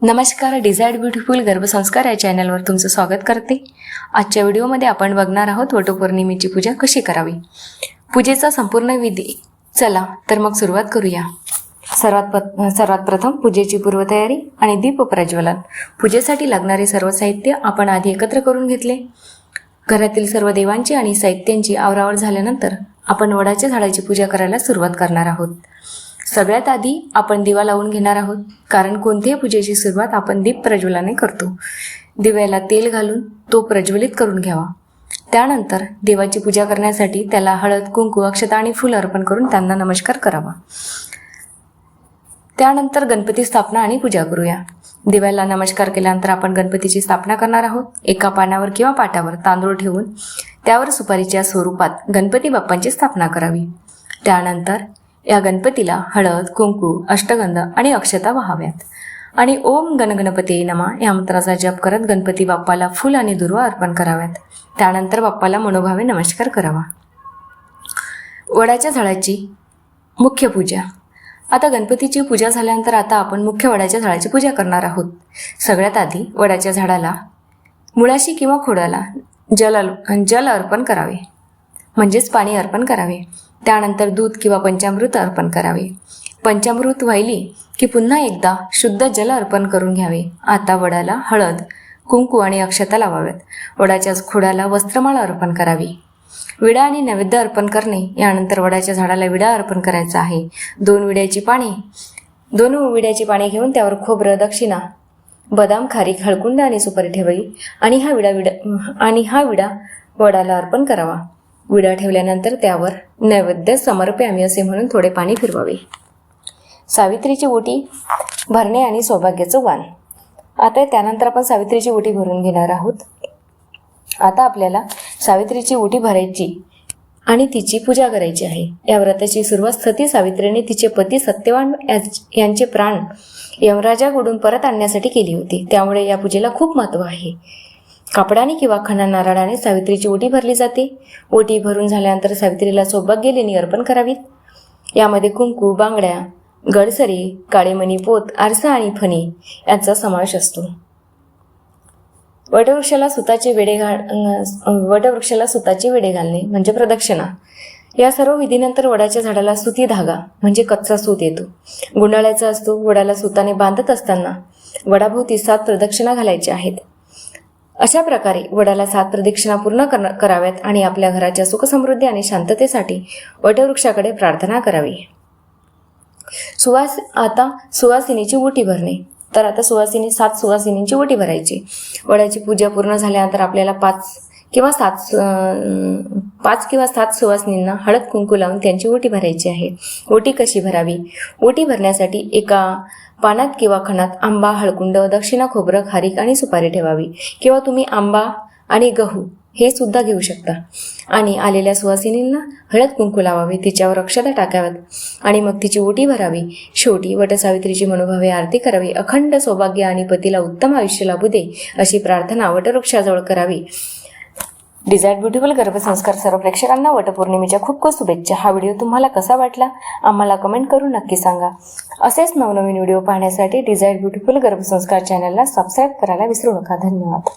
नमस्कार, desired beautiful गर्भसंस्कार या चॅनलवर तुमचं स्वागत करते. आजच्या व्हिडिओमध्ये आपण बघणार आहोत वटपौर्णिमेची पूजा कशी करावी. पूजेचा संपूर्ण विधी. चला तर मग सुरुवात करूया. सर्वात प्रथम पूजेची पूर्वतयारी आणि दीप प्रज्वलन. पूजेसाठी लागणारे सर्व साहित्य आपण आधी एकत्र करून घेतले. घरातील सर्व देवांची आणि साहित्यांची आवरावर झाल्यानंतर आपण वडाच्या झाडाची पूजा करायला सुरुवात करणार आहोत. सगळ्यात आधी आपण दिवा लावून घेणार आहोत, कारण कोणत्याही पूजेची सुरुवात आपण दीप प्रज्वलनाने करतो. दिव्याला तेल घालून तो प्रज्वलित करून घ्यावा. त्यानंतर देवाची पूजा करण्यासाठी त्याला हळद, कुंकू, अक्षता आणि फुल अर्पण करून त्यांना नमस्कार करावा. त्यानंतर गणपती स्थापना आणि पूजा करूया. दिव्याला नमस्कार केल्यानंतर आपण गणपतीची स्थापना करणार आहोत. एका पानावर किंवा पाटावर तांदूळ ठेवून त्यावर सुपारीच्या स्वरूपात गणपती बाप्पांची स्थापना करावी. त्यानंतर या गणपतीला हळद, कुंकू, अष्टगंध आणि अक्षता वाहाव्यात आणि ओम गणगणपती नमः या मंत्राचा जप करत गणपती बाप्पाला फुल आणि दुर्वा अर्पण कराव्यात. त्यानंतर बाप्पाला मनोभावे नमस्कार करावा. वडाच्या झाडाची मुख्य पूजा. आता गणपतीची पूजा झाल्यानंतर आता आपण मुख्य वडाच्या झाडाची पूजा करणार आहोत. सगळ्यात आधी वडाच्या झाडाला मुळाशी किंवा खोडाला जल अर्पण करावे, म्हणजेच पाणी अर्पण करावे. त्यानंतर दूध किंवा पंचामृत अर्पण करावे. पंचामृत वाहिली की पुन्हा एकदा शुद्ध जल अर्पण करून घ्यावे. आता वडाला हळद, कुंकू आणि अक्षता लावाव्यात. वडाच्या खोडाला वस्त्रमाळ अर्पण करावी. विडा आणि नैवेद्य अर्पण करणे. यानंतर वडाच्या झाडाला विडा अर्पण करायचा आहे. 2 विड्याची पाने घेऊन त्यावर खोबरं, दक्षिणा, बदाम, खारीक, हळकुंड आणि सुपारी ठेवावी आणि हा विडा वडाला अर्पण करावा. विडा ठेवल्यानंतर त्यावर नैवेद्य समर्प्यामी असे म्हणून थोडे पाणी फिरवावे. सावित्रीची ओटी भरणे आणि सौभाग्याचं वाण. आता त्यानंतर आपण सावित्रीची ओटी भरून घेणार आहोत. आता आपल्याला सावित्रीची ओटी भरायची आणि तिची पूजा करायची आहे. या व्रताची सुरुवात सती सावित्रीने तिचे पती सत्यवान यांचे प्राण यमराजाकडून परत आणण्यासाठी केली होती. त्यामुळे या पूजेला खूप महत्त्व आहे. कापडाने किंवा खणा नारळाने सावित्रीची ओटी भरली जाते. ओटी भरून झाल्यानंतर सावित्रीला सौभाग्य लेणी अर्पण करावीत. यामध्ये कुंकू, बांगड्या, गडसरी, काळेमणी, पोत, आरसा आणि फणी यांचा समावेश असतो. वटवृक्षाला सुताचे वेढे घालणे म्हणजे प्रदक्षिणा. या सर्व विधीनंतर वडाच्या झाडाला सुती धागा म्हणजे कच्चा सूत येतो, गुंडाळायचा असतो. वडाला सुताने बांधत असताना वडाभोवती 7 प्रदक्षिणा घालायच्या आहेत. अशा प्रकारे वडाला 7 प्रदक्षिणा पूर्ण कराव्यात आणि आपल्या घराच्या सुखसमृद्धी आणि शांततेसाठी वटवृक्षाकडे प्रार्थना करावी. आता सुवासिनीची ओटी भरणे. तर आता 7 सुवासिनींची ओटी भरायची. वडाची पूजा पूर्ण झाल्यानंतर आपल्याला 5 किंवा 7 सुवासिनींना हळद, कुंकू लावून त्यांची ओटी भरायची आहे. ओटी कशी भरावी? ओटी भरण्यासाठी एका पानात किंवा खणात आंबा, हळकुंड, दक्षिणा, खोबरं, खारीक आणि सुपारी ठेवावी. किंवा तुम्ही आंबा आणि गहू हे सुद्धा घेऊ शकता. आणि आलेल्या सुवासिनींना हळद, कुंकू लावावे, तिच्यावर अक्षता टाकाव्यात आणि मग तिची ओटी भरावी. शेवटी वटसावित्रीची मनोभावे आरती करावी. अखंड सौभाग्य आणि पतीला उत्तम आयुष्य लाभू दे अशी प्रार्थना वटवृक्षाजवळ करावी. डिझायर्ड ब्युटिफुल गर्भसंस्कार सर्व प्रेक्षकांना वटपौर्णिमेच्या खूप खूप शुभेच्छा. हा व्हिडिओ तुम्हाला कसा वाटला आम्हाला कमेंट करून नक्की सांगा. असेच नवनवीन व्हिडिओ पाहण्यासाठी डिझायर्ड ब्युटिफुल गर्भसंस्कार चॅनलला सबस्क्राईब करायला विसरू नका. धन्यवाद.